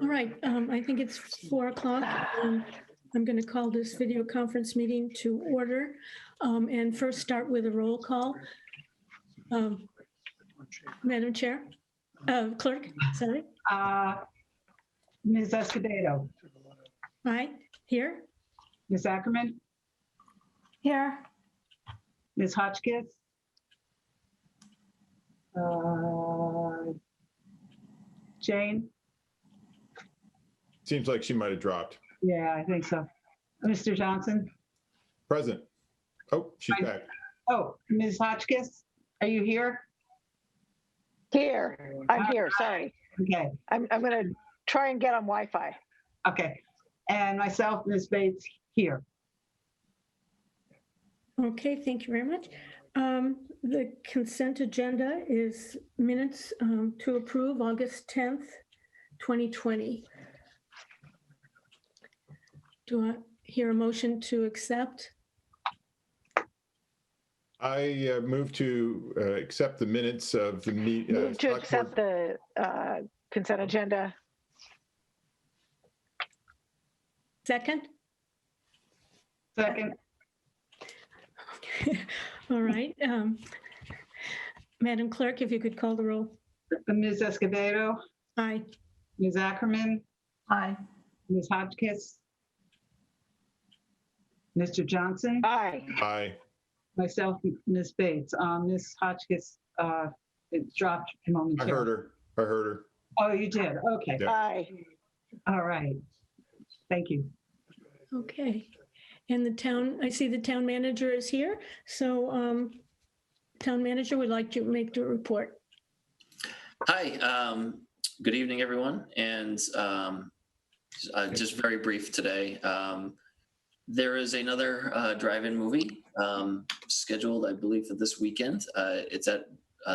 All right, I think it's 4 o'clock. I'm going to call this video conference meeting to order and first start with a roll call. Madam Chair, Clerk, sorry. Ms. Escobedo. Aye, here. Ms. Ackerman. Here. Ms. Hotchkiss. Jane. Seems like she might have dropped. Yeah, I think so. Mr. Johnson. Present. Oh, she's back. Oh, Ms. Hotchkiss, are you here? Here, I'm here, sorry. Okay, I'm gonna try and get on Wi-Fi. okay. And myself, Ms. Bates, here. Okay, thank you very much. The consent agenda is minutes to approve August 10th, 2020. Do I hear a motion to accept? I move to accept the minutes of the meeting. Move to accept the consent agenda. Second? Second, Okay. All right. Madam Clerk, if you could call the roll. Ms. Escobedo, Aye. Ms. Ackerman, Aye. Ms. Hotchkiss, Mr. Johnson, Aye. Aye. myself, Ms. Bates. Ms. Hotchkiss, it dropped I momentarily. heard her. I heard her. Oh, you did? Okay. Yeah. Aye. All right. Thank you. Okay. And the town, I see the town manager is here. So town manager would like to make the report. Hi, good evening, everyone. And just very brief today. There is another drive-in movie scheduled, I believe, for this weekend. It's at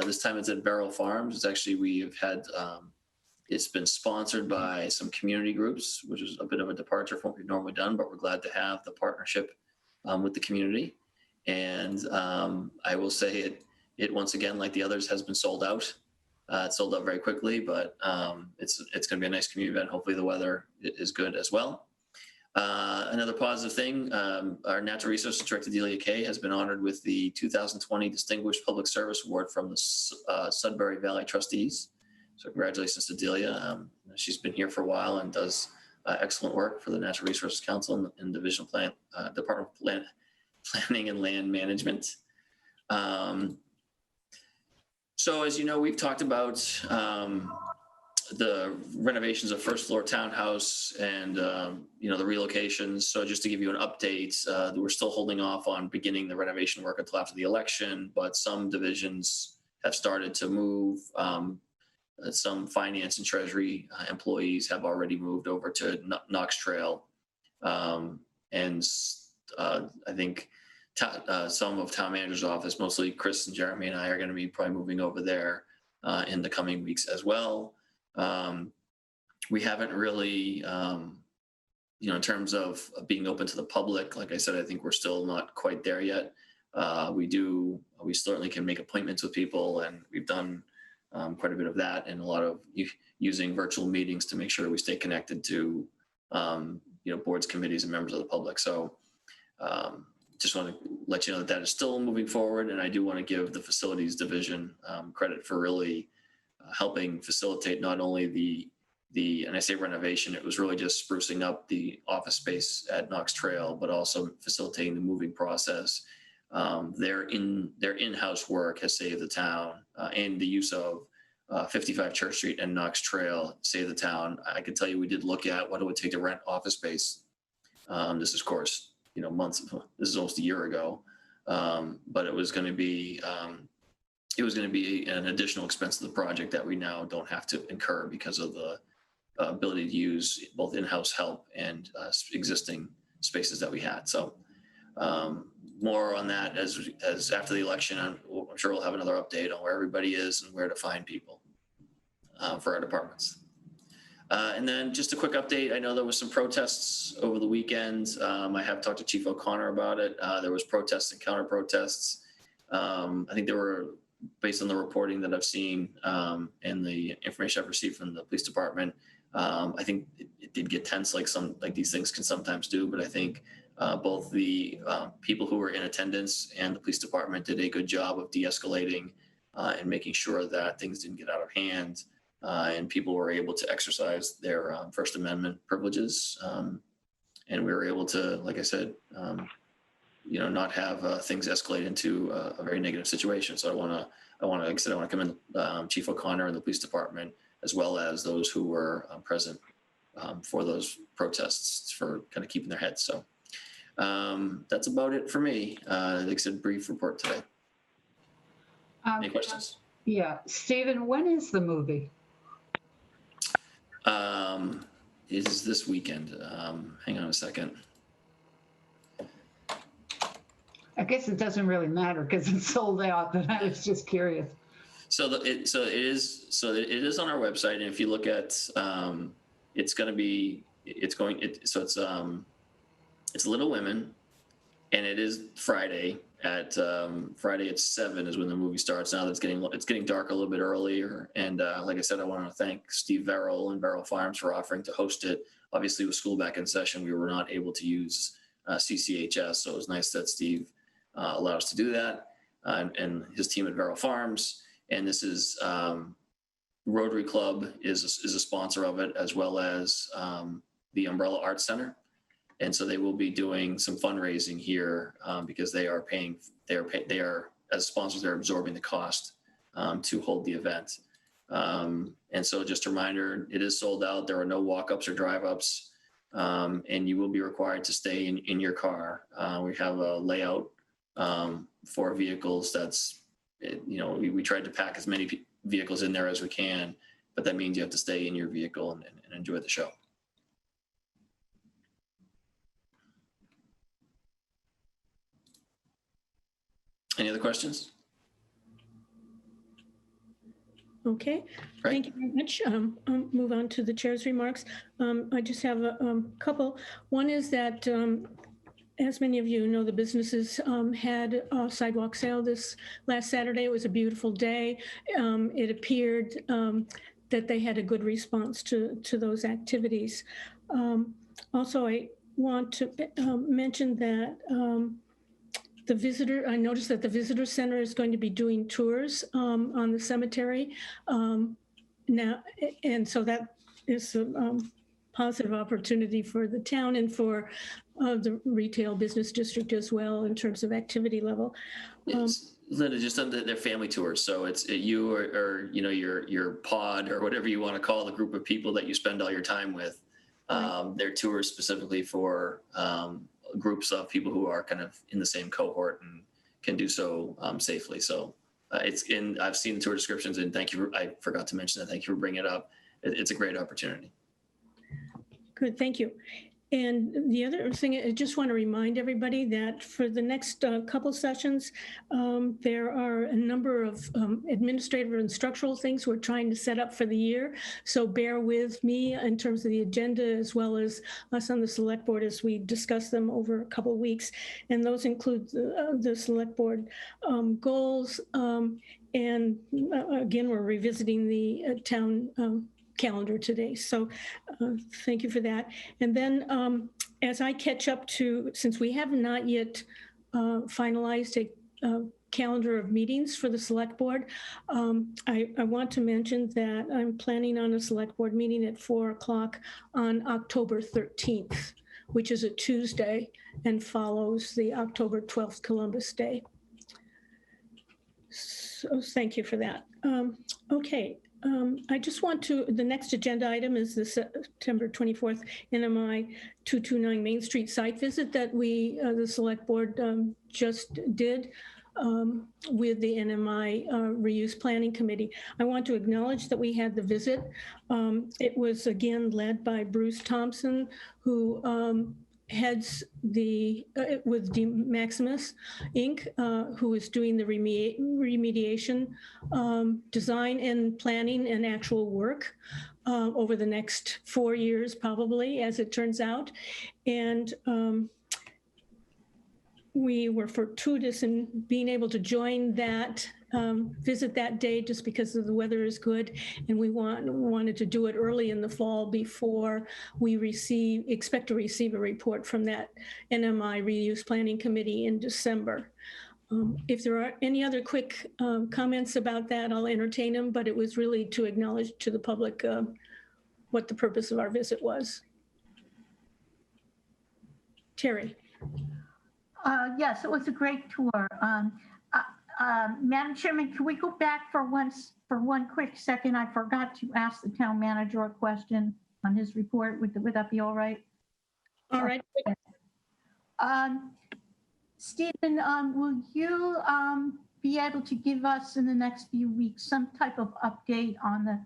this time it's at Barrel Farms. It's actually we've had it's been sponsored by some community groups, which is a bit of a departure from what we've normally done, but we're glad to have the partnership with the community. And I will say it once again, like the others, has been sold out. It sold out very quickly, but it's going to be a nice community event. Hopefully the weather is good as well. Another positive thing, our Natural Resources Director, Delia Kay, has been honored with the 2020 Distinguished Public Service Award from the Sudbury Valley Trustees. So congratulations to Delia. She's been here for a while and does excellent work for the Natural Resources Council and Division Plan, Department of Planning and Land Management. So as you know, we've talked about the renovations of first floor townhouse and the relocations. So just to give you an update, we're still holding off on beginning the renovation work until after the election, but some divisions have started to move. Some finance and treasury employees have already moved over to Knox Trail. And I think some of town manager's office, mostly Chris and Jeremy and I, are going to be probably moving over there in the coming weeks as well. We haven't really, in terms of being open to the public, like I said, I think we're still not quite there yet. We certainly can make appointments with people, and we've done quite a bit of that, and a lot of using virtual meetings to make sure we stay connected to, boards, committees, and members of the public. So just want to let you know that is still moving forward. And I do want to give the facilities division credit for really helping facilitate not only and I say renovation, it was really just sprucing up the office space at Knox Trail, but also facilitating the moving process. Their in-house work has saved the town, and the use of 55 Church Street and Knox Trail saved the town. I can tell you, we did look at what it would take to rent office space. This is, of course, this is almost a year ago, but it was going to be an additional expense of the project that we now don't have to incur because of the ability to use both in-house help and existing spaces that we had. So more on that as after the election. I'm sure we'll have another update on where everybody is and where to find people for our departments. And then just a quick update. I know there was some protests over the weekend. I have talked to Chief O'Connor about it. There was protests and counter protests. I think there were, based on the reporting that I've seen and the information I've received from the police department, I think it did get tense, like these things can sometimes do. But I think both the people who were in attendance and the police department did a good job of de-escalating and making sure that things didn't get out of hand, and people were able to exercise their First Amendment privileges. And we were able to, like I said, not have things escalate into a very negative situation. So I want to commend Chief O'Connor and the police department, as well as those who were present for those protests, for kind of keeping their heads. So that's about it for me. Like I said, brief report today. Any questions? Yeah, Stephen, when is the movie? Is this weekend? Hang on a second. I guess it doesn't really matter because it's sold out, but I was just curious. So it is on our website, and if you look at, it's Little Women, and it is Friday at 7 is when the movie starts. Now that it's getting dark a little bit earlier, and like I said, I want to thank Steve Verrill and Verrill Farms for offering to host it. Obviously, with school back in session, we were not able to use CCHS, so it was nice that Steve allowed us to do that, and his team at Verrill Farms. And this is Rotary Club is a sponsor of it, as well as the Umbrella Arts Center. And so they will be doing some fundraising here because they are as sponsors, they're absorbing the cost to hold the event. And so just a reminder, it is sold out. There are no walk-ups or drive-ups, and you will be required to stay in your car. We have a layout for vehicles that's, we tried to pack as many vehicles in there as we can, but that means you have to stay in your vehicle and enjoy the show. Any other questions? Okay, Right. thank you very much. I'll move on to the chair's remarks. I just have a couple. One is that, as many of you know, the businesses had a sidewalk sale this last Saturday. It was a beautiful day. It appeared that they had a good response to those activities. Also, I want to mention that I noticed that the visitor center is going to be doing tours on the cemetery now, and so that is a positive opportunity for the town and for the retail business district as well in terms of activity level. Yes. Linda, just on their family tours. So it's you or your pod or whatever you want to call the group of people that you spend all your time with. Their tours specifically for groups of people who are kind of in the same cohort and can do so safely. So I've seen the tour descriptions, and I forgot to mention that. Thank you for bringing it up. It's a great opportunity. Good, thank you. And the other thing, I just want to remind everybody that for the next couple sessions, there are a number of administrative and structural things we're trying to set up for the year. So bear with me in terms of the agenda, as well as us on the select board as we discuss them over a couple of weeks. And those include the select board goals. And again, we're revisiting the town calendar today. So thank you for that. And then as I catch up to, since we have not yet finalized a calendar of meetings for the select board, I want to mention that I'm planning on a select board meeting at 4:00 on October 13th, which is a Tuesday and follows the October 12th Columbus Day. So thank you for that. Okay. I just want to, the next agenda item is the September 24th NMI 229 Main Street site visit that we, the select board just did with the NMI Reuse Planning Committee. I want to acknowledge that we had the visit. It was again led by Bruce Thompson, who heads with D Maximus Inc., who is doing the remediation design and planning and actual work over the next 4 years, probably, as it turns out. And we were fortuitous in being able to join that visit that day just because of the weather is good. And we wanted to do it early in the fall before we expect to receive a report from that NMI Reuse Planning Committee in December. If there are any other quick comments about that, I'll entertain them, but it was really to acknowledge to the public what the purpose of our visit was. Terry. Yes, it was a great tour. Madam Chairman, can we go back for one quick second? I forgot to ask the town manager a question on his report. Would that be all right? All right. Stephen, will you be able to give us in the next few weeks some type of update on the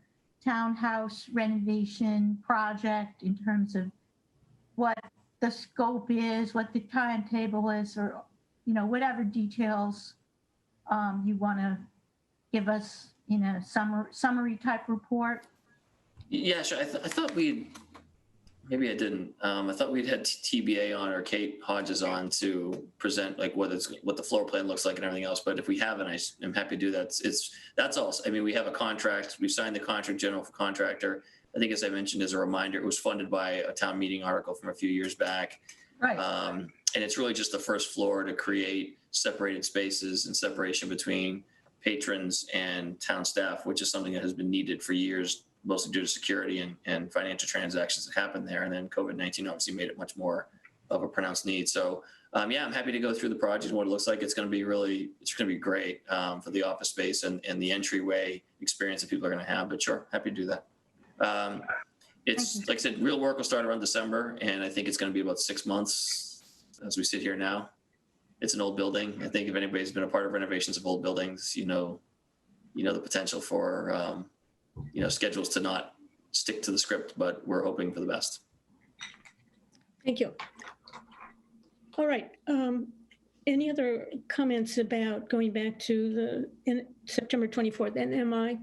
townhouse renovation project in terms of what the scope is, what the timetable is, or whatever details you want to give us in a summary type report? Yeah, sure. I thought maybe I didn't. I thought we'd had TBA on or Kate Hodges on to present like what the floor plan looks like and everything else. But if we haven't, I'm happy to do that. That's all. I mean, we have a contract. We signed the contract general for contractor. I think, as I mentioned, as a reminder, it was funded by a town meeting article from a few years back. Right. And it's really just the first floor to create separated spaces and separation between patrons and town staff, which is something that has been needed for years, mostly due to security and financial transactions that happen there. And then COVID-19 obviously made it much more of a pronounced need. So yeah, I'm happy to go through the project and what it looks like. It's going to be great for the office space and the entryway experience that people are going to have. But sure, happy to do that. It's like I said, real work will start around December, and I think it's going to be about 6 months as we sit here now. It's an old building. I think if anybody's been a part of renovations of old buildings, you know the potential for schedules to not stick to the script, but we're hoping for the best. Thank you. All right. Any other comments about going back to the September 24th NMI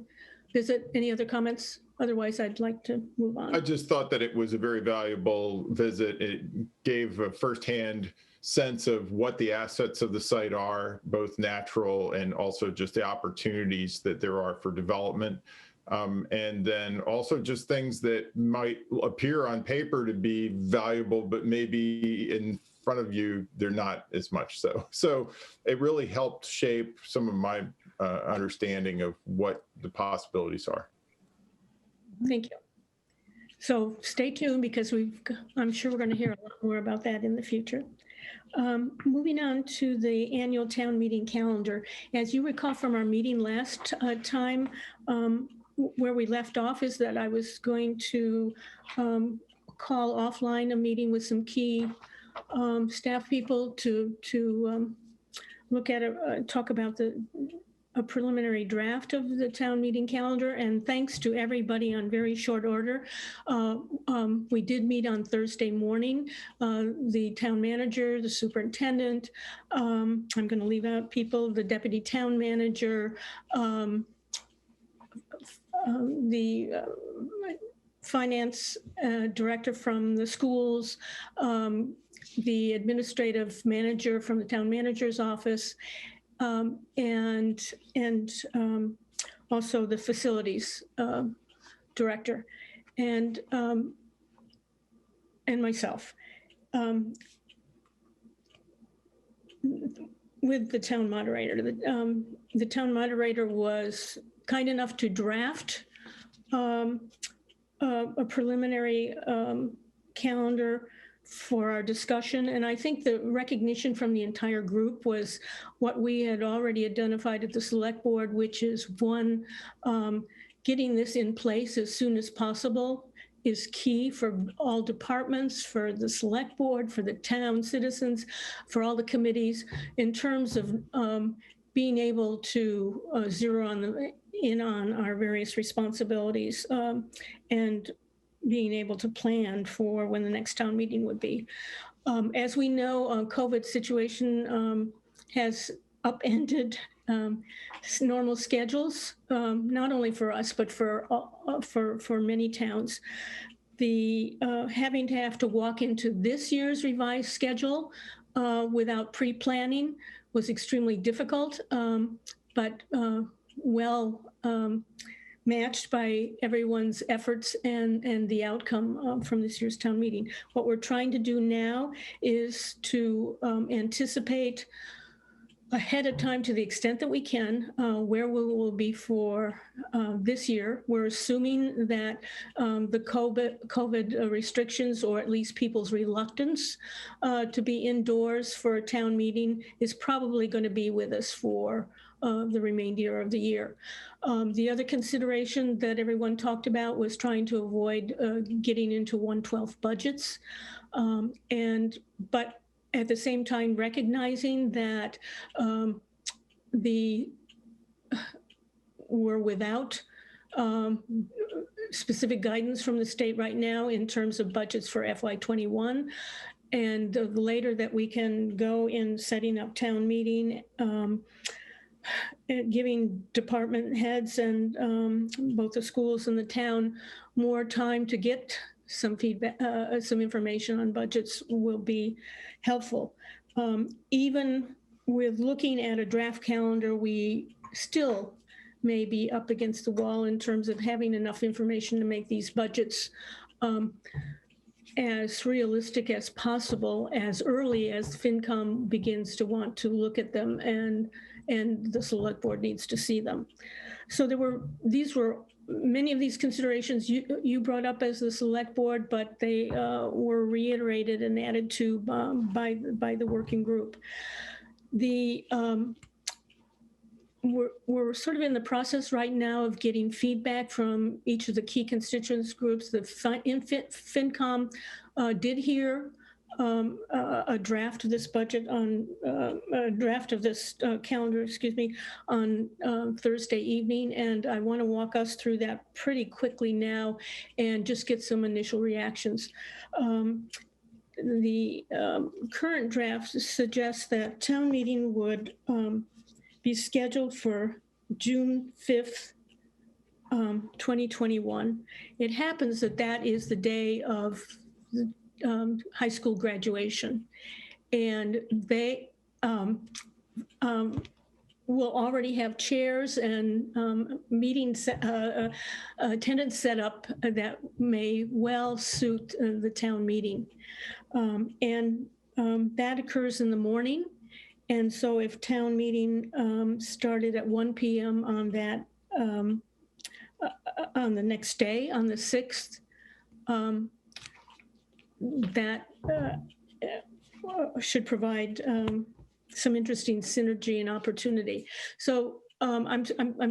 visit? Any other comments? Otherwise, I'd like to move on. I just thought that it was a very valuable visit. It gave a firsthand sense of what the assets of the site are, both natural and also just the opportunities that there are for development. And then also just things that might appear on paper to be valuable, but maybe in front of you, they're not as much so. So it really helped shape some of my understanding of what the possibilities are. Thank you. So stay tuned because I'm sure we're going to hear a lot more about that in the future. Moving on to the annual town meeting calendar. As you recall from our meeting last time, where we left off is that I was going to call offline a meeting with some key staff people to look at talk about a preliminary draft of the town meeting calendar. And thanks to everybody on very short order. We did meet on Thursday morning, the town manager, the superintendent, I'm going to leave out people, the deputy town manager, the finance director from the schools, the administrative manager from the town manager's office, and also the facilities director, and myself, with the town moderator. The town moderator was kind enough to draft a preliminary calendar for our discussion. And I think the recognition from the entire group was what we had already identified at the select board, which is one, getting this in place as soon as possible is key for all departments, for the select board, for the town citizens, for all the committees, in terms of being able to zero in on our various responsibilities and being able to plan for when the next town meeting would be. As we know, COVID situation has upended normal schedules, not only for us, but for many towns. The having to have to walk into this year's revised schedule without pre-planning was extremely difficult. but well matched by everyone's efforts and the outcome from this year's town meeting. What we're trying to do now is to anticipate ahead of time, to the extent that we can, where we will be for this year. We're assuming that the COVID restrictions, or at least people's reluctance to be indoors for a town meeting, is probably going to be with us for the remainder of the year. The other consideration that everyone talked about was trying to avoid getting into 1/12 budgets. But at the same time, recognizing that we're without specific guidance from the state right now in terms of budgets for FY21, and the later that we can go in setting up town meeting, giving department heads and both the schools and the town more time to get some feedback, some information on budgets will be helpful. Even with looking at a draft calendar, we still may be up against the wall in terms of having enough information to make these budgets as realistic as possible, as early as FinCom begins to want to look at them and the select board needs to see them. So these were many of these considerations you brought up as the select board, but they were reiterated and added to by the working group. We're sort of in the process right now of getting feedback from each of the key constituents groups. The FinCom did hear a draft of this budget on a draft of this calendar, excuse me, on Thursday evening, and I want to walk us through that pretty quickly now and just get some initial reactions. The current draft suggests that town meeting would be scheduled for June 5th, 2021. It happens that that is the day of the high school graduation, and they will already have chairs and meetings, attendance set up that may well suit the town meeting. That occurs in the morning. And so if town meeting started at 1 p.m. on that, on the next day, on the 6th, that should provide some interesting synergy and opportunity. So I'm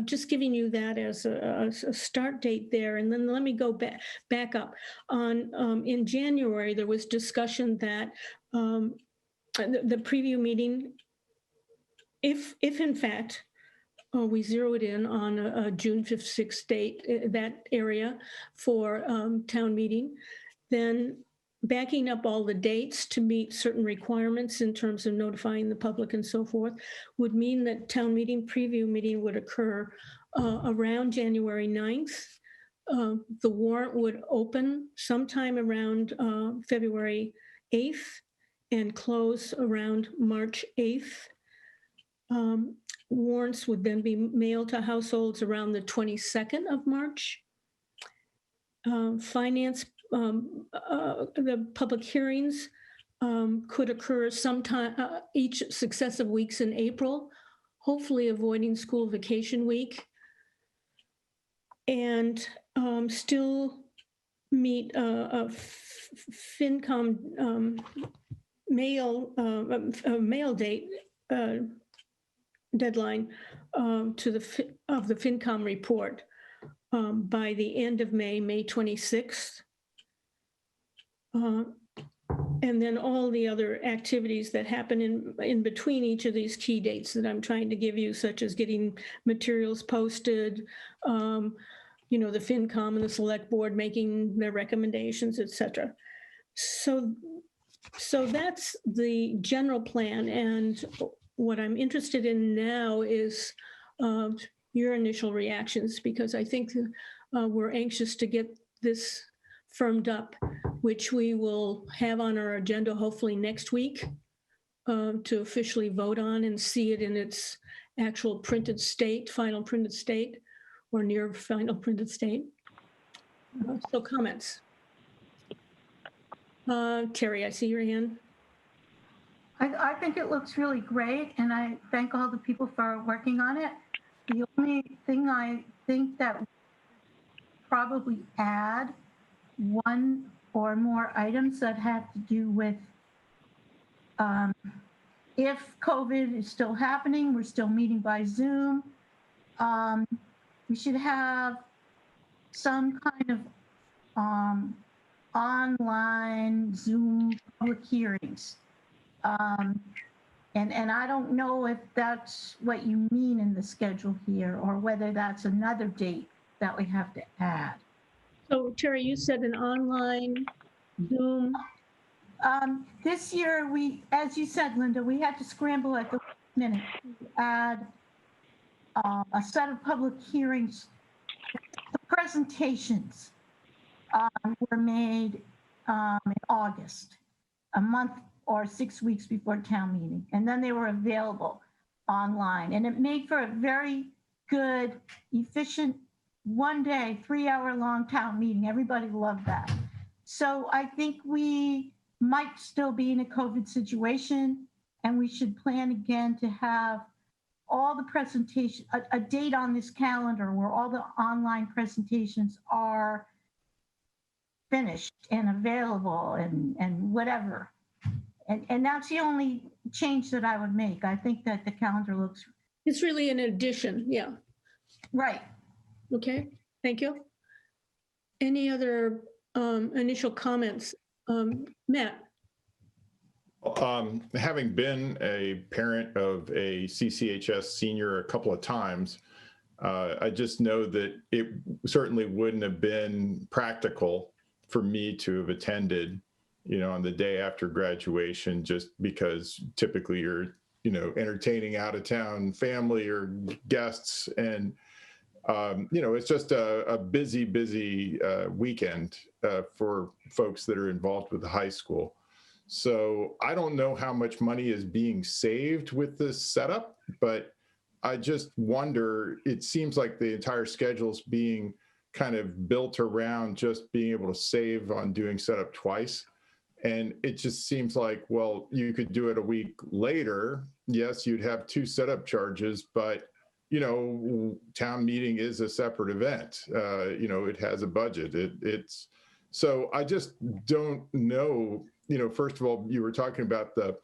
just giving you that as a start date there. And then let me go back up. In January, there was discussion that the preview meeting, if in fact we zeroed in on a June 5th, 6th date, that area for town meeting, then backing up all the dates to meet certain requirements in terms of notifying the public and so forth would mean that town meeting preview meeting would occur around January 9th. The warrant would open sometime around February 8th and close around March 8th. Warrants would then be mailed to households around the 22nd of March. Finance, the public hearings could occur sometime each successive weeks in April, hopefully avoiding school vacation week, and still meet a FinCom mail date deadline of the FinCom report by the end of May 26th. And then all the other activities that happen in between each of these key dates that I'm trying to give you, such as getting materials posted, the FinCom and the select board making their recommendations, et cetera. So that's the general plan. And what I'm interested in now is your initial reactions, because I think we're anxious to get this firmed up, which we will have on our agenda hopefully next week to officially vote on and see it in its actual printed state, final printed state, or near final printed state. So comments. Terry, I see your hand. I think it looks really great, and I thank all the people for working on it. The only thing I think that we probably add one or more items that have to do with if COVID is still happening, we're still meeting by Zoom. We should have some kind of online Zoom public hearings. And I don't know if that's what you mean in the schedule here, or whether that's another date that we have to add. So Terry, you said an online Zoom. This year, as you said, Linda, we had to scramble at the last minute to add a set of public hearings. The presentations were made in August, a month or 6 weeks before town meeting, and then they were available online. And it made for a very good, efficient, 1 day, 3-hour-long town meeting. Everybody loved that. So I think we might still be in a COVID situation, and we should plan again to have all the presentation, a date on this calendar where all the online presentations are finished and available and whatever. And that's the only change that I would make. I think that the calendar looks It's really an addition, yeah. right. Okay, thank you. Any other initial comments? Matt? Having been a parent of a CCHS senior a couple of times, I just know that it certainly wouldn't have been practical for me to have attended, on the day after graduation, just because typically you're, entertaining out of town family or guests. And, it's just a busy weekend for folks that are involved with the high school. So I don't know how much money is being saved with this setup, but I just wonder, it seems like the entire schedule is being kind of built around just being able to save on doing setup twice. And it just seems like, well, you could do it a week later. Yes, you'd have 2 setup charges, but town meeting is a separate event. It has a budget. It's so I just don't know. First of all, you were talking about the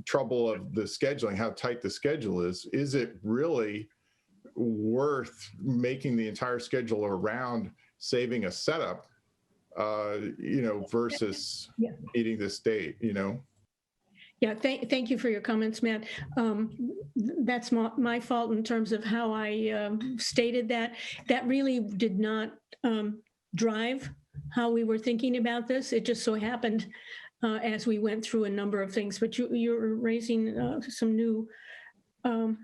trouble of the scheduling, how tight the schedule is. Is it really worth making the entire schedule around saving a setup, versus meeting this date, Yeah, thank you for your comments, Matt. That's my fault in terms of how I stated that. That really did not drive how we were thinking about this. It just so happened as we went through a number of things. But you're raising some new, a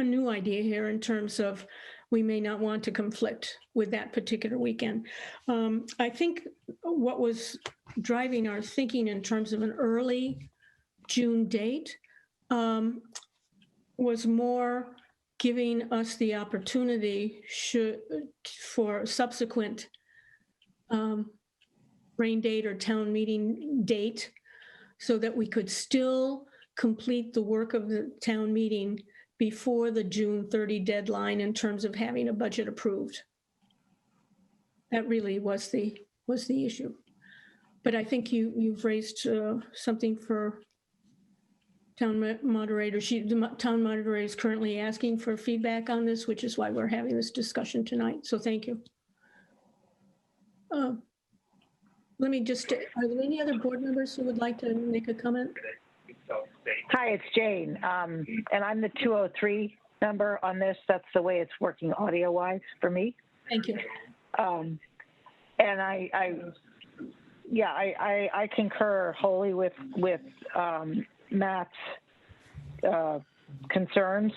new idea here in terms of we may not want to conflict with that particular weekend. I think what was driving our thinking in terms of an early June date was more giving us the opportunity for subsequent rain date or town meeting date, so that we could still complete the work of the town meeting before the June 30 deadline in terms of having a budget approved. That really was the issue. But I think you've raised something for town moderator. The town moderator is currently asking for feedback on this, which is why we're having this discussion tonight. So thank you. Let me just, are there any other board members who would like to make a comment? Hi, it's Jane, and I'm the 203 number on this. That's the way it's working audio-wise for me. Thank you. And I concur wholly with Matt's concerns,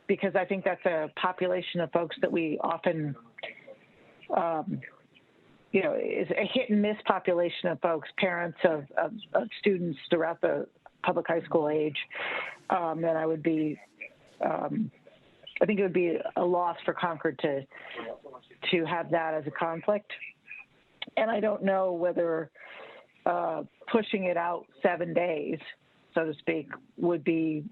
because I think that's a population of folks that we often, is a hit and miss population of folks, parents of students throughout the public high school age, then I would be, I think it would be a loss for Concord to have that as a conflict. And I don't know whether pushing it out 7 days, so to speak, would be,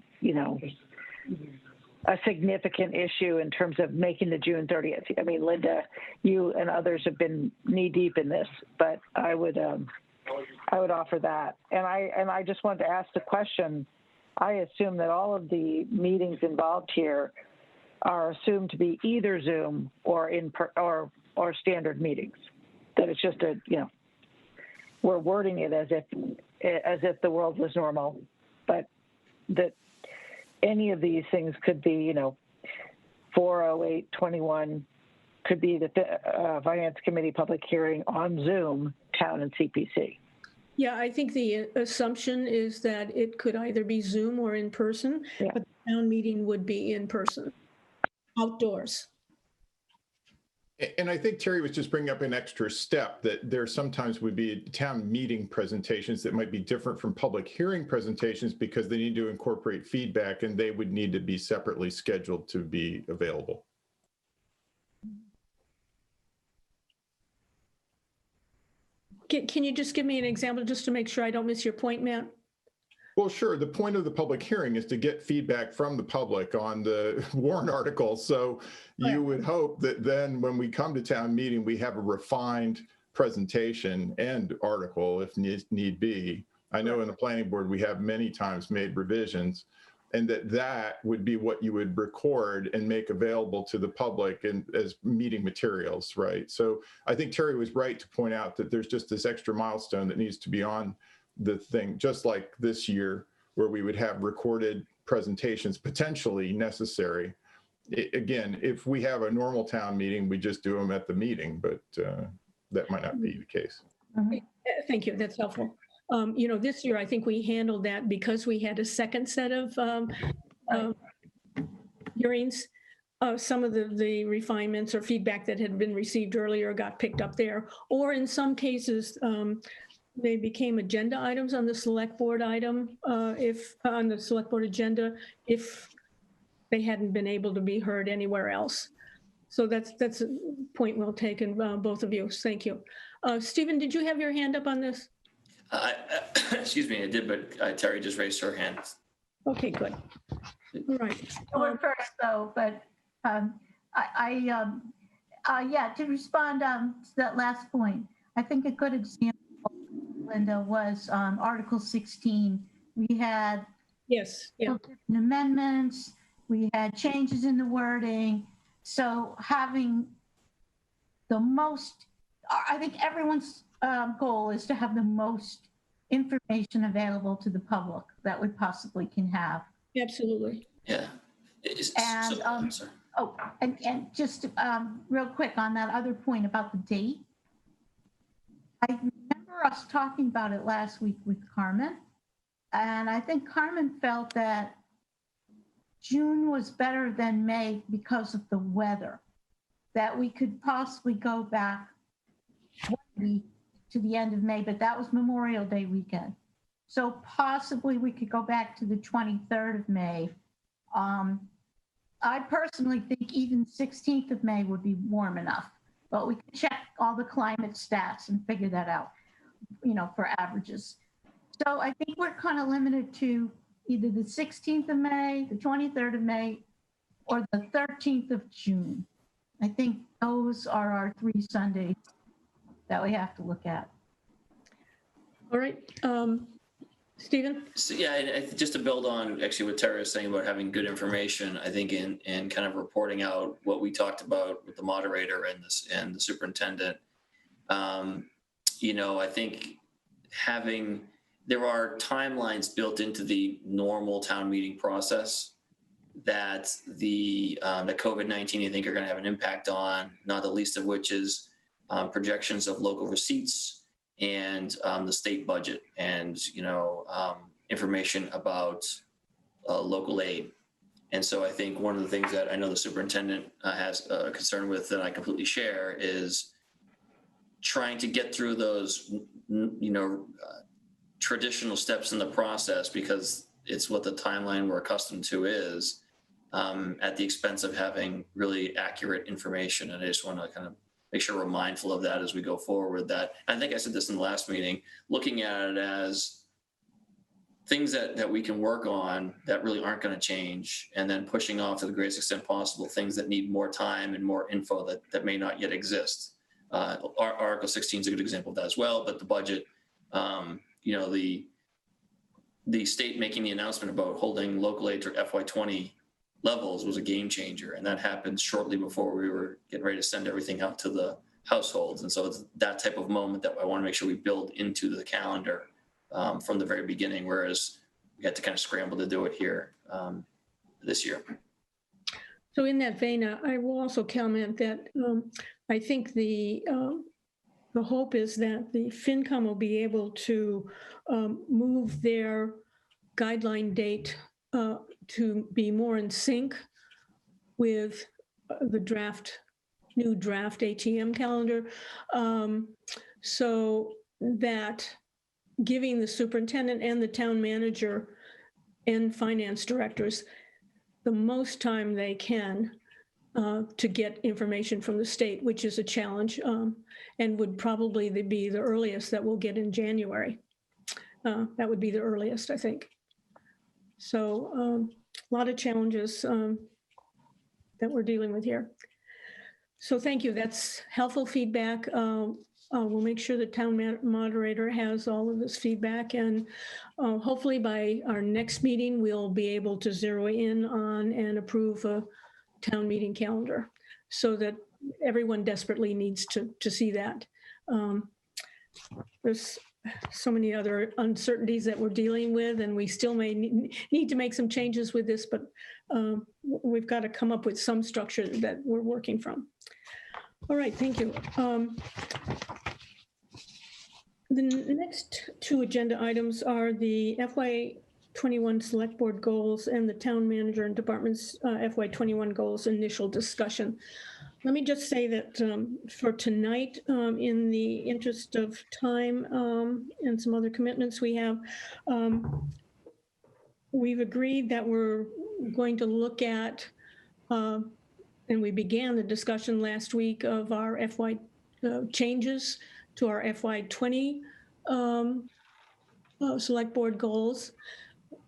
a significant issue in terms of making the June 30th. I mean, Linda, you and others have been knee deep in this, but I would offer that. And I just wanted to ask the question. I assume that all of the meetings involved here are assumed to be either Zoom or or standard meetings. That it's just we're wording it as if the world was normal, but that any of these things could be, 40821 could be the Finance Committee public hearing on Zoom, town and CPC. Yeah, I think the assumption is that it could either be Zoom or in person, Yeah. but the town meeting would be in person, outdoors. And I think Terry was just bringing up an extra step that there sometimes would be town meeting presentations that might be different from public hearing presentations because they need to incorporate feedback and they would need to be separately scheduled to be available. Can you just give me an example just to make sure I don't miss your point, Matt? Well, sure. The point of the public hearing is to get feedback from the public on the warrant article. So you would hope that then when we come to town meeting, we have a refined presentation and article if need be. I know in the planning board, we have many times made revisions and that would be what you would record and make available to the public and as meeting materials, right? So I think Terry was right to point out that there's just this extra milestone that needs to be on the thing, just like this year where we would have recorded presentations potentially necessary. Again, if we have a normal town meeting, we just do them at the meeting, but that might not be the case. Thank you, that's helpful. This year, I think we handled that because we had a second set of hearings. Some of the refinements or feedback that had been received earlier got picked up there, or in some cases, they became agenda items on the select board on the select board agenda, if they hadn't been able to be heard anywhere else. So that's a point well taken, both of you. Thank you. Stephen, did you have your hand up on this? Excuse me, I did, but Terry just raised her hand. Okay, good. All right. You were first though, but to respond to that last point, I think a good example, Linda, was Article 16. We had amendments, we had changes in the wording. So having the most, I think everyone's goal is to have the most information available to the public that we possibly can have. Absolutely. Yeah. And just real quick on that other point about the date. I remember us talking about it last week with Carmen, and I think Carmen felt that June was better than May because of the weather, that we could possibly go back 1 week to the end of May, but that was Memorial Day weekend. So possibly we could go back to the 23rd of May. I personally think even 16th of May would be warm enough, but we can check all the climate stats and figure that out, for averages. So I think we're kind of limited to either the 16th of May, the 23rd of May, or the 13th of June. I think those are our 3 Sundays that we have to look at. All right. Stephen? So, yeah, just to build on actually what Terry was saying about having good information, I think in kind of reporting out what we talked about with the moderator and the superintendent, I think there are timelines built into the normal town meeting process that the COVID-19 I think are going to have an impact on, not the least of which is projections of local receipts and the state budget and, information about local aid. And so I think one of the things that I know the superintendent has a concern with that I completely share is trying to get through those, traditional steps in the process because it's what the timeline we're accustomed to is, at the expense of having really accurate information. And I just want to kind of make sure we're mindful of that as we go forward. That I think I said this in the last meeting, looking at it as things that we can work on that really aren't going to change, and then pushing off to the greatest extent possible things that need more time and more info that may not yet exist. Article 16 is a good example of that as well, but the budget, the state making the announcement about holding local aid to FY20 levels was a game changer. And that happened shortly before we were getting ready to send everything out to the households. And so it's that type of moment that I want to make sure we build into the calendar from the very beginning, whereas we had to kind of scramble to do it here this year. So in that vein, I will also comment that I think the hope is that the FinCom will be able to move their guideline date to be more in sync with the new draft ATM calendar, so that giving the superintendent and the town manager and finance directors the most time they can to get information from the state, which is a challenge, and would probably be the earliest that we'll get in January. That would be the earliest, I think. So a lot of challenges that we're dealing with here. So thank you. That's helpful feedback. We'll make sure the town moderator has all of this feedback, and hopefully by our next meeting, we'll be able to zero in on and approve a town meeting calendar, so that everyone desperately needs to see that. There's so many other uncertainties that we're dealing with, and we still may need to make some changes with this, but we've got to come up with some structure that we're working from. All right, thank you. The next two agenda items are the FY21 Select Board goals and the Town Manager and Department's FY21 goals initial discussion. Let me just say that for tonight, in the interest of time and some other commitments we have, we've agreed that we're going to look at, and we began the discussion last week of our changes to our FY20 Select Board goals.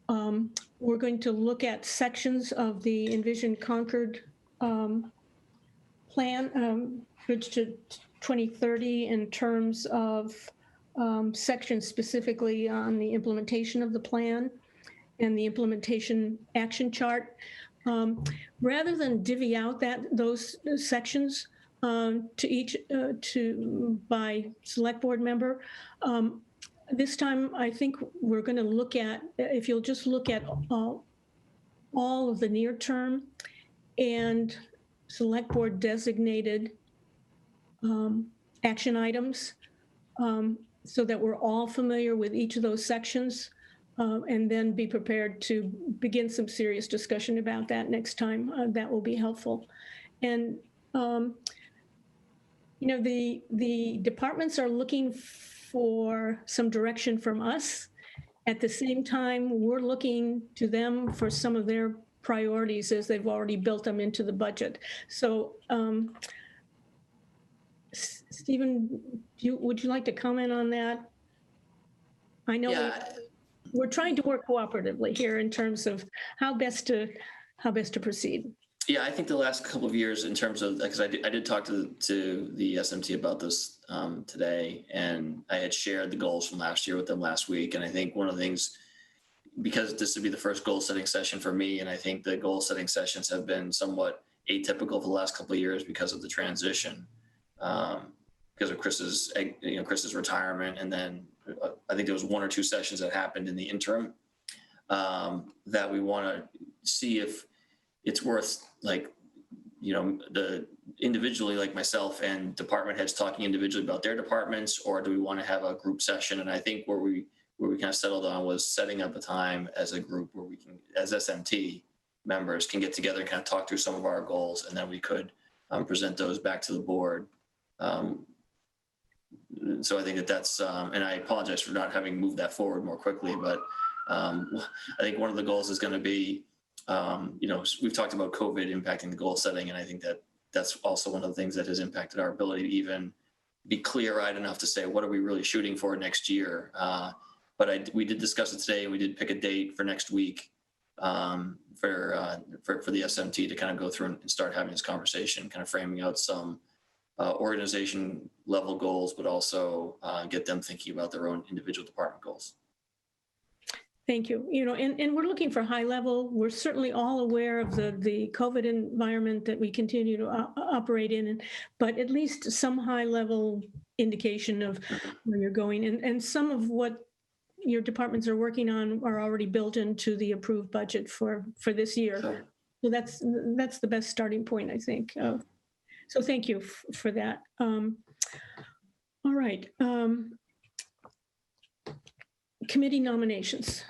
We're going to look at sections of the Envision Concord plan, Bridge to 2030, in terms of sections specifically on the implementation of the plan and the implementation action chart. Rather than divvy out those sections by select board member, this time I think we're going to look at, if you'll just look at all of the near term and select board designated action items, so that we're all familiar with each of those sections, and then be prepared to begin some serious discussion about that next time. That will be helpful. And the departments are looking for some direction from us. At the same time, we're looking to them for some of their priorities, as they've already built them into the budget. So, Stephen, would you like to comment on that? I know we're trying to work cooperatively here in terms of how best to proceed. Yeah, I think the last couple of years, in terms of, because I did talk to the SMT about this today, and I had shared the goals from last year with them last week. And I think one of the things, because this would be the first goal setting session for me, and I think the goal setting sessions have been somewhat atypical for the last couple of years because of the transition, because of Chris's retirement, and then I think there was one or two sessions that happened in the interim that we want to see if it's worth, the individually, like myself and department heads, talking individually about their departments, or do we want to have a group session? And I think where we kind of settled on was setting up a time as a group where we can, as SMT members, can get together and kind of talk through some of our goals, and then we could present those back to the board. So I think that's, and I apologize for not having moved that forward more quickly, but I think one of the goals is going to be, we've talked about COVID impacting the goal setting, and I think that that's also one of the things that has impacted our ability to even be clear-eyed enough to say, what are we really shooting for next year? But we did discuss it today, and we did pick a date for next week for the SMT to kind of go through and start having this conversation, kind of framing out some organization level goals, but also get them thinking about their own individual department goals. Thank you. And we're looking for high level. We're certainly all aware of the COVID environment that we continue to operate in, but at least some high level indication of where you're going. And some of what your departments are working on are already built into the approved budget for this year. Sure. So that's the best starting point, I think. So thank you for that. All right. Committee nominations.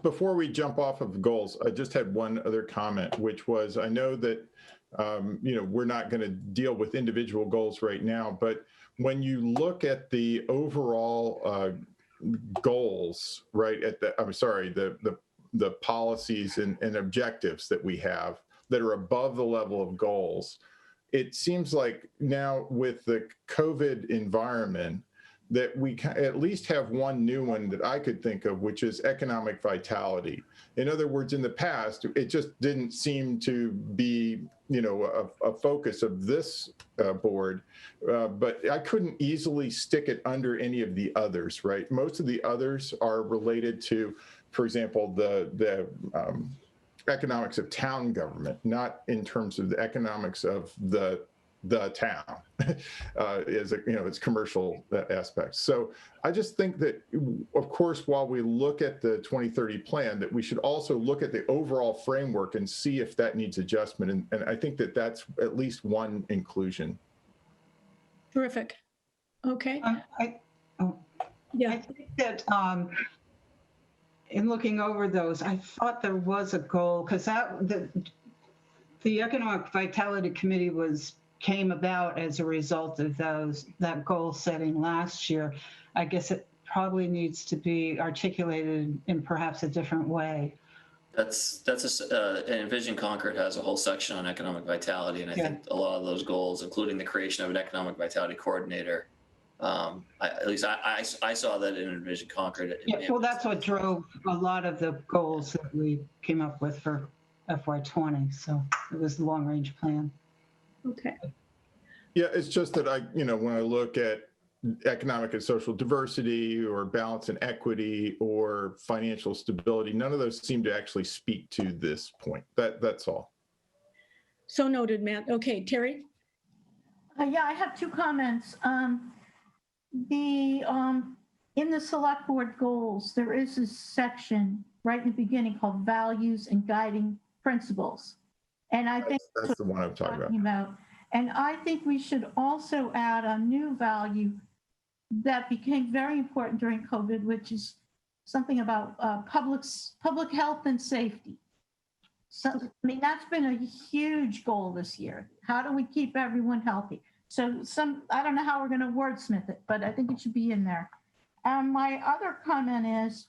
Before we jump off of goals, I just had one other comment, which was, I know that, we're not going to deal with individual goals right now, but when you look at the overall goals, right, the policies and objectives that we have that are above the level of goals, it seems like now with the COVID environment, that we can at least have one new one that I could think of, which is economic vitality. In other words, in the past, it just didn't seem to be, a focus of this board, but I couldn't easily stick it under any of the others, right? Most of the others are related to, for example, the economics of town government, not in terms of the economics of the town as its commercial aspects. So I just think that, of course, while we look at the 2030 plan, that we should also look at the overall framework and see if that needs adjustment. And I think that that's at least one inclusion. Terrific. Okay. I think that in looking over those, I thought there was a goal, because the Economic Vitality Committee came about as a result of that goal setting last year. I guess it probably needs to be articulated in perhaps a different way. Envision Concord has a whole section on economic vitality, and I think a lot of those goals, including the creation of an economic vitality coordinator, at least I saw that in Envision Concord. Well, that's what drove a lot of the goals that we came up with for FY20. So it was the long range plan. Okay. Yeah, it's just that when I look at economic and social diversity or balance and equity or financial stability, none of those seem to actually speak to this point. That's all. So noted, Matt. Okay, Terry? Yeah, I have two comments. In the select board goals, there is a section right in the beginning called values and guiding principles. And I think that's the one I'm talking about. And I think we should also add a new value that became very important during COVID, which is something about public health and safety. So, I mean, that's been a huge goal this year. How do we keep everyone healthy? So I don't know how we're going to wordsmith it, but I think it should be in there. And my other comment is,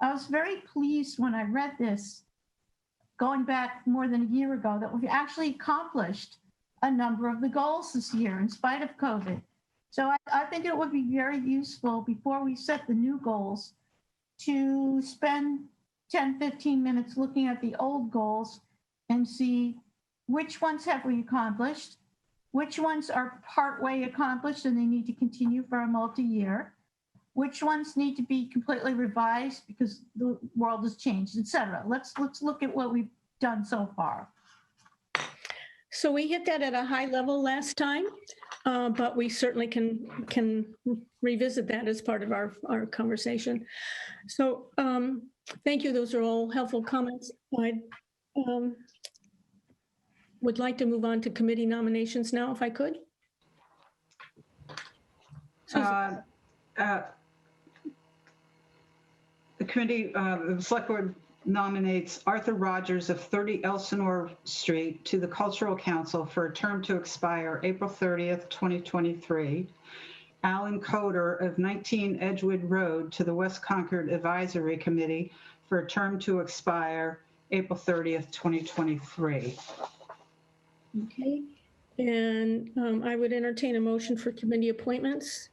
I was very pleased when I read this, going back more than a year ago, that we've actually accomplished a number of the goals this year in spite of COVID. So I think it would be very useful before we set the new goals to spend 10, 15 minutes looking at the old goals and see which ones have we accomplished, which ones are partway accomplished and they need to continue for a multi-year, which ones need to be completely revised because the world has changed, et cetera. Let's look at what we've done so far. So we hit that at a high level last time, but we certainly can revisit that as part of our conversation. So thank you. Those are all helpful comments. I would like to move on to committee nominations now, if I could. The committee, the select board nominates Arthur Rogers of 30 Elsinore Street to the Cultural Council for a term to expire April 30th, 2023. Alan Coder of 19 Edgewood Road to the West Concord Advisory Committee for a term to expire April 30th, 2023. Okay. And I would entertain a motion for committee appointments.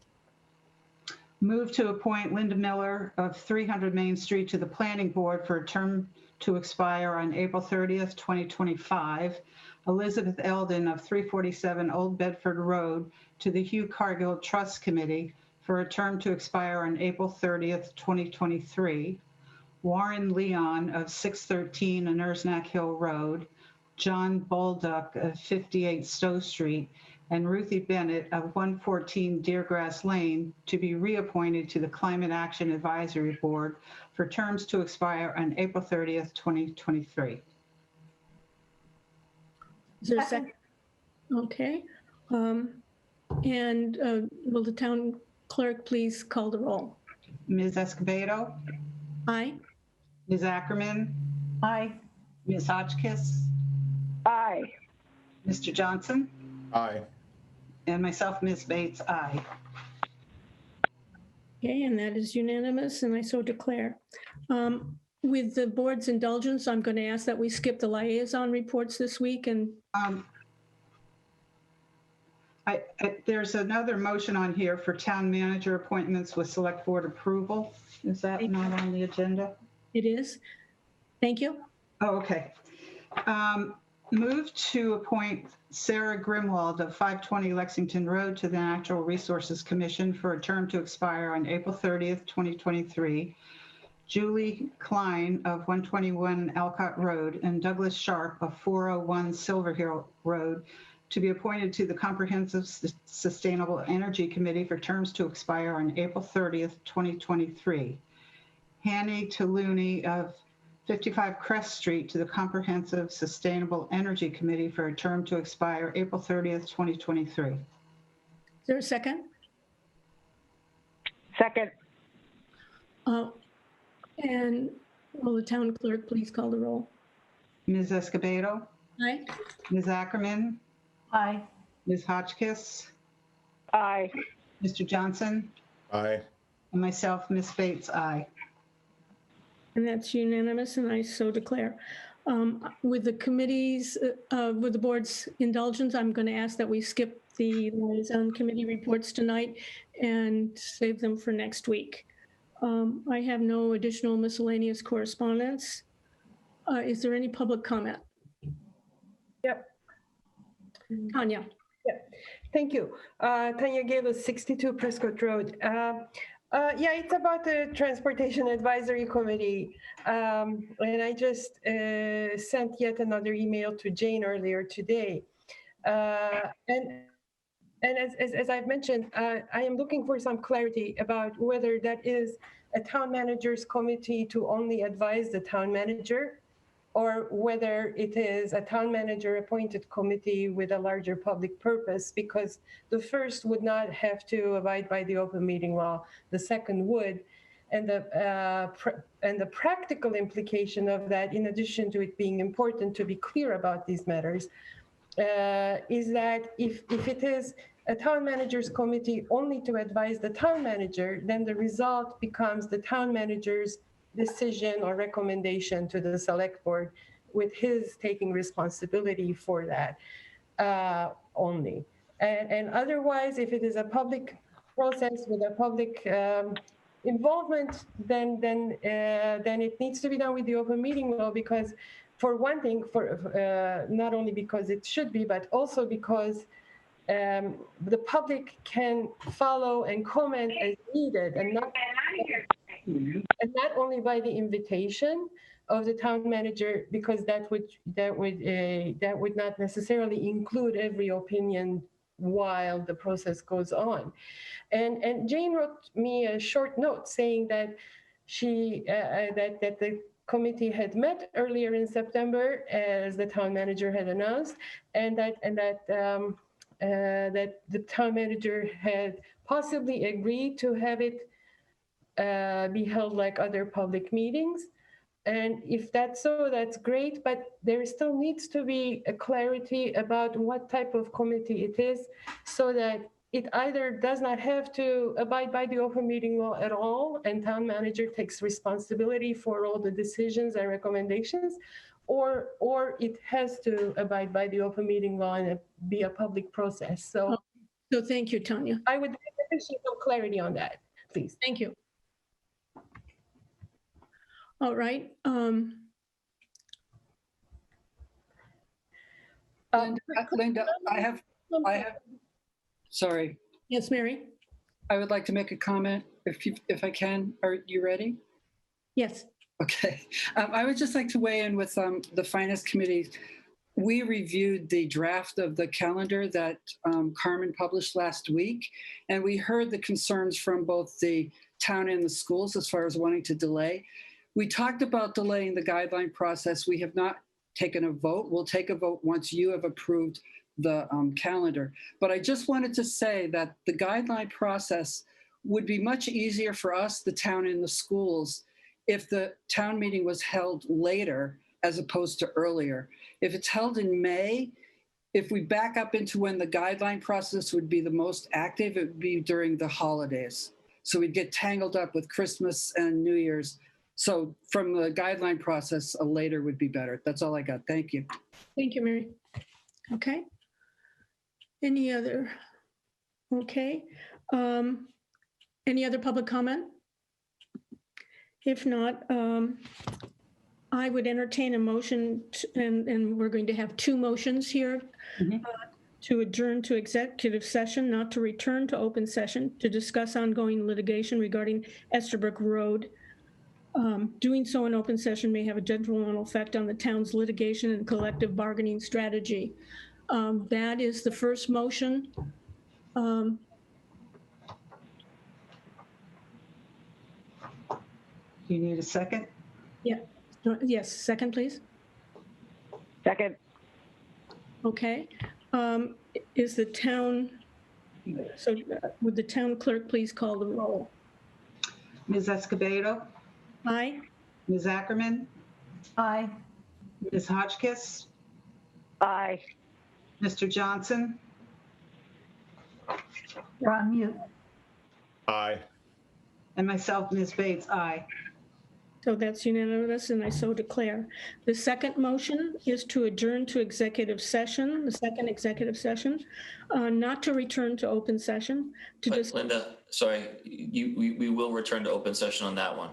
Move to appoint Linda Miller of 300 Main Street to the Planning Board for a term to expire on April 30th, 2025. Elizabeth Eldon of 347 Old Bedford Road to the Hugh Cargill Trust Committee for a term to expire on April 30th, 2023. Warren Leon of 613 Anersnack Hill Road, John Bolduc of 58 Stowe Street, and Ruthie Bennett of 114 Deergrass Lane to be reappointed to the Climate Action Advisory Board for terms to expire on April 30th, 2023. Is there a second? Okay. And will the town clerk please call the roll? Ms. Escobedo, Aye. Ms. Ackerman, Aye. Ms. Hotchkiss, Aye. Mr. Johnson, Aye. and myself, Ms. Bates, aye. Okay, and that is unanimous, and I so declare. With the board's indulgence, I'm going to ask that we skip the liaison reports this week and There's another motion on here for town manager appointments with select board approval. Is that not on the agenda? it is. Thank you. Oh, okay. Move to appoint Sarah Grimwald of 520 Lexington Road to the Natural Resources Commission for a term to expire on April 30th, 2023. Julie Klein of 121 Alcott Road and Douglas Sharp of 401 Silver Hill Road to be appointed to the Comprehensive Sustainable Energy Committee for terms to expire on April 30th, 2023. Hanny Taluni of 55 Crest Street to the Comprehensive Sustainable Energy Committee for a term to expire April 30th, 2023. Is there a second? Second. And will the town clerk please call the roll? Ms. Escobedo, Aye. Ms. Ackerman, Aye. Ms. Hotchkiss, Aye. Mr. Johnson, Aye. and myself, Ms. Bates, aye. And that's unanimous, and I so declare. With the committees, with the board's indulgence, I'm going to ask that we skip the liaison committee reports tonight and save them for next week. I have no additional miscellaneous correspondence. Is there any public comment? Yep. Tanya? Thank you. Tanya gave us 62 Prescott Road. Yeah, it's about the Transportation Advisory Committee. And I just sent yet another email to Jane earlier today. And as I've mentioned, I am looking for some clarity about whether that is a town manager's committee to only advise the town manager, or whether it is a town manager appointed committee with a larger public purpose, because the first would not have to abide by the open meeting law, the second would. And the practical implication of that, in addition to it being important to be clear about these matters, is that if it is a town manager's committee only to advise the town manager, then the result becomes the town manager's decision or recommendation to the select board, with his taking responsibility for that only. And otherwise, if it is a public process with a public involvement, then it needs to be done with the open meeting law, because for one thing, not only because it should be, but also because the public can follow and comment as needed, and not only by the invitation of the town manager, because that would not necessarily include every opinion while the process goes on. And Jane wrote me a short note saying that that the committee had met earlier in September, as the town manager had announced, and that the town manager had possibly agreed to have it be held like other public meetings, And if that's so, that's great, but there still needs to be a clarity about what type of committee it is, so that it either does not have to abide by the open meeting law at all, and town manager takes responsibility for all the decisions and recommendations, or it has to abide by the open meeting law and be a public process. So So thank you, Tanya. I would appreciate some clarity on that, please. Thank you. All right. Linda, sorry, Yes, Mary? I would like to make a comment if I can. Are you ready? Yes. Okay. I would just like to weigh in with the Finance Committee. We reviewed the draft of the calendar that Carmen published last week, and we heard the concerns from both the town and the schools as far as wanting to delay. We talked about delaying the guideline process. We have not taken a vote. We'll take a vote once you have approved the calendar. But I just wanted to say that the guideline process would be much easier for us, the town and the schools, if the town meeting was held later as opposed to earlier. If it's held in May, if we back up into when the guideline process would be the most active, it would be during the holidays. So we'd get tangled up with Christmas and New Year's. So from the guideline process, a later would be better. That's all I got. Thank you. Thank you, Mary. Okay. Any other? Okay. Any other public comment? If not, I would entertain a motion, and we're going to have two motions here, to adjourn to executive session, not to return to open session, to discuss ongoing litigation regarding Estabrook Road. Doing so in open session may have a detrimental effect on the town's litigation and collective bargaining strategy. That is the first motion. Do you need a second? Yeah. Yes, second, please. Second. Okay. Is the town, so would the town clerk please call the roll? Ms. Escobedo, Aye. Ms. Ackerman, Aye. Ms. Hotchkiss, Aye. Mr. Johnson, You're on mute. Aye. and myself, Ms. Bates, aye. So that's unanimous, and I so declare. The second motion is to adjourn to executive session, the second executive session, not to return to open session. To But just Linda, sorry, we will return to open session on that one.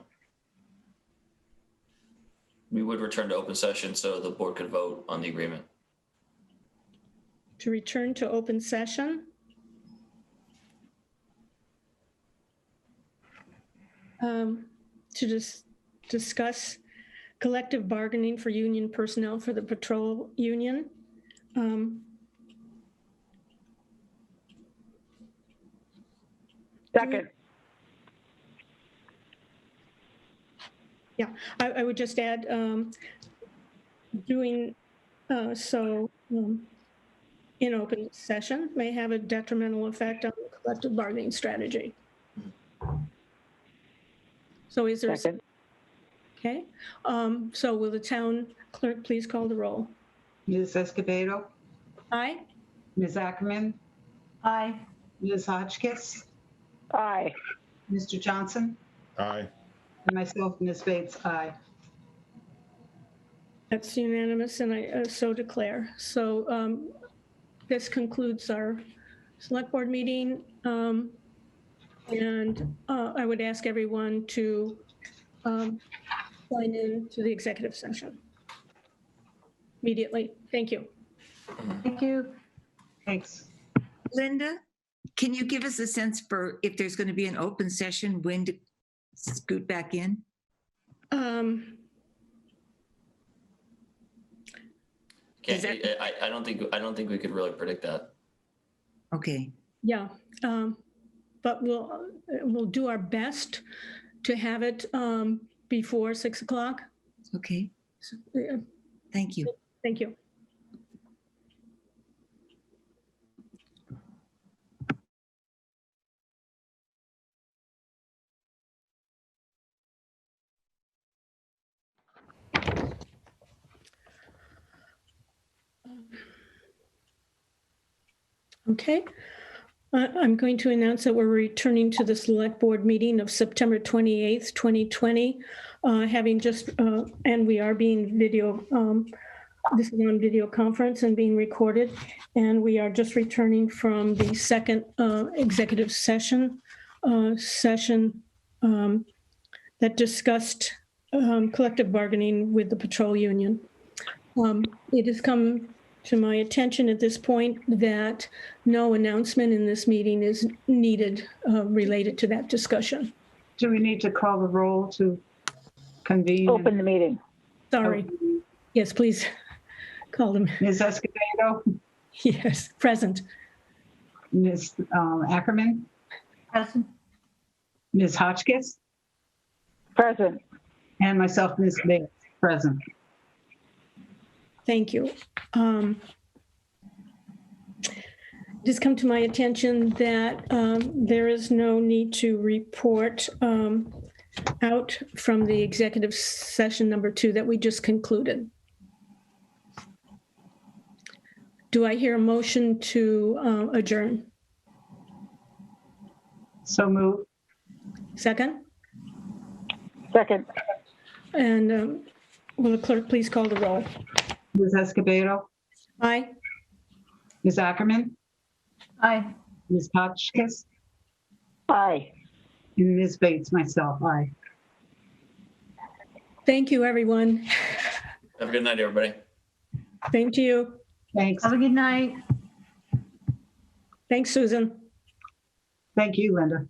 We would return to open session so the board could vote on the agreement. to return to open session. To just discuss collective bargaining for union personnel for the patrol union. Second. Yeah, I would just add, doing so in open session may have a detrimental effect on the collective bargaining strategy. So is there, Second. okay, so will the town clerk please call the roll? Ms. Escobedo, Aye? Ms. Ackerman, Aye. Ms. Hotchkiss, Aye. Mr. Johnson, Aye. and myself, Ms. Bates, aye. That's unanimous, and I so declare. So this concludes our select board meeting. And I would ask everyone to sign in to the executive session immediately. Thank you. Thank you. Thanks. Linda, can you give us a sense for if there's going to be an open session, when to scoot back in? I don't think we could really predict that. Okay. Yeah, but we'll do our best to have it before 6 o'clock. Okay. Thank you. Thank you. Okay. I'm going to announce that we're returning to the select board meeting of September 28th, 2020, having just, and we are being this is on video conference and being recorded. And we are just returning from the second executive session that discussed collective bargaining with the patrol union. It has come to my attention at this point that no announcement in this meeting is needed related to that discussion. Do we need to call the roll to convene? Open the meeting. Sorry. Yes, please call them. Ms. Escobedo, Yes, present. Ms. Ackerman, Present. Ms. Hotchkiss, Present. and myself, Ms. Bates, present. Thank you. It has come to my attention that there is no need to report out from the executive session number 2 that we just concluded. Do I hear a motion to adjourn? So move. Second? Second. And will the clerk please call the roll? Ms. Escobedo, Aye. Ms. Ackerman, Aye. Ms. Hotchkiss, Aye. and Ms. Bates, myself, aye. Thank you, everyone. Have a good night, everybody. Same to you. Thanks. Have a good night. Thanks, Susan. Thank you, Linda.